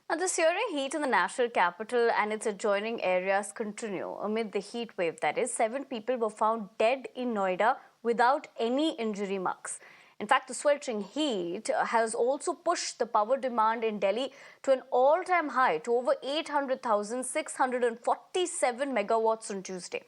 Now, the searing heat in the national capital and its adjoining areas continue. Amid the heat wave, that is, 7 people were found dead in Noida without any injury marks. In fact, the sweltering heat has also pushed the power demand in Delhi to an all-time high to over 800,647 megawatts on Tuesday.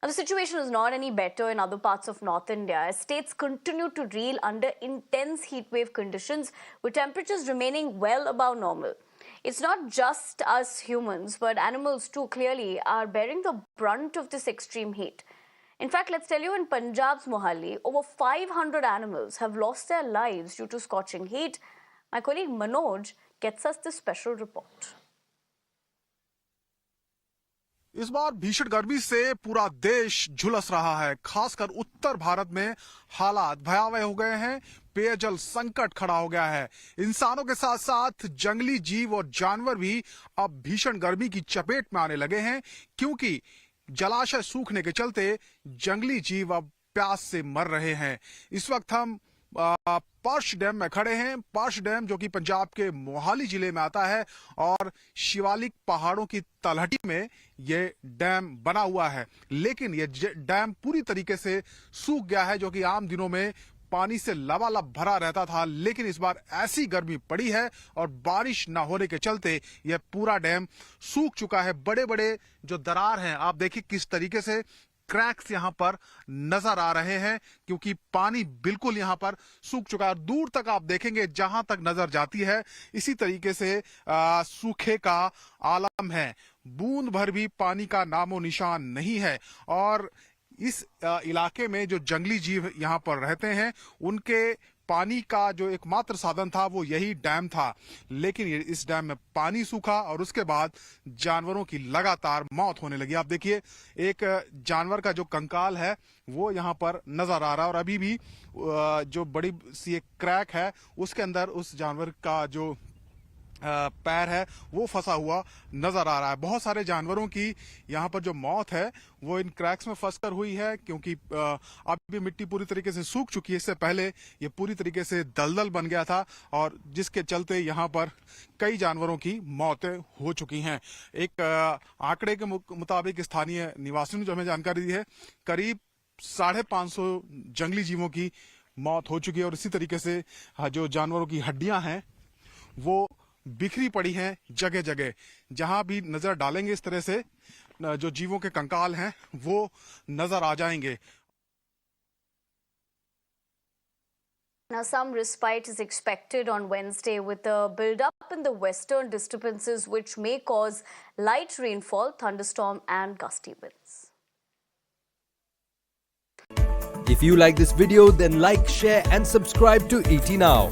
Now, the situation is not any better in other parts of North India as states continue to reel under intense heatwave conditions with temperatures remaining well above normal. It's not just us humans, but animals too clearly are bearing the brunt of this extreme heat. In fact, let's tell you, in Punjab's Mohali, over 500 animals have lost their lives due to scorching heat. My colleague Manoj gets us this special report. इस बार भीषण गर्मी से पूरा देश झुलस रहा है। खासकर उत्तर भारत में हालात भयावह हो गए हैं। पेयजल संकट खड़ा हो गया है। इंसानों के साथ साथ जंगली जीव और जानवर भी अब भीषण गर्मी की चपेट में आने लगे हैं, क्योंकि जलाशय सूखने के चलते जंगली जीव अब प्यास से मर रहे हैं। इस वक्त हम पार्श डैम में खड़े हैं। पार्श डैम जो कि पंजाब के मोहाली जिले में आता है और शिवालिक पहाड़ों की तलहटी में ये डैम बना हुआ है, लेकिन ये डैम पूरी तरीके से सूख गया है, जो कि आम दिनों में पानी से लबालब भरा रहता था। लेकिन इस बार ऐसी गर्मी पड़ी है और बारिश न होने के चलते यह पूरा डैम सूख चुका है। बड़े बड़े जो दरार हैं, आप देखिए किस तरीके से क्रैक्स यहां पर नजर आ रहे हैं, क्योंकि पानी बिल्कुल यहां पर सूख चुका है। दूर तक आप देखेंगे, जहां तक नजर जाती है इसी तरीके से सूखे का आलम है। बूंद भर भी पानी का नामो निशान नहीं है और इस इलाके में जो जंगली जीव यहां पर रहते हैं, उनके पानी का जो एकमात्र साधन था वो यही डैम था। लेकिन इस डैम में पानी सूखा और उसके बाद जानवरों की लगातार मौत होने लगी। आप देखिए, एक जानवर का जो कंकाल है वो यहाँ पर नजर आ रहा है और अभी भी जो बड़ी सी एक क्रैक है उसके अंदर उस जानवर का जो पैर है वो फंसा हुआ नजर आ रहा है। बहुत सारे जानवरों की यहाँ पर जो मौत है वो इन क्रैक्स में फंसकर हुई है, क्योंकि अब भी मिट्टी पूरी तरीके से सूख चुकी है। इससे पहले ये पूरी तरीके से दलदल बन गया था और जिसके चलते यहाँ पर कई जानवरों की मौतें हो चुकी हैं। एक आंकड़े के मुताबिक स्थानीय निवासियों ने जो हमें जानकारी दी है, करीब 550 जंगली जीवों की मौत हो चुकी है और इसी तरीके से जो जानवरों की हड्डियां हैं वो बिखरी पड़ी हैं जगह जगह। जहां भी नजर डालेंगे इस तरह से जो जीवों के कंकाल हैं वो नजर आ जाएंगे। Now, some respite is expected on Wednesday with a build-up in the western disturbances which may cause light rainfall, thunderstorm and gusty winds. If you like this video, then like, share and subscribe to ET Now.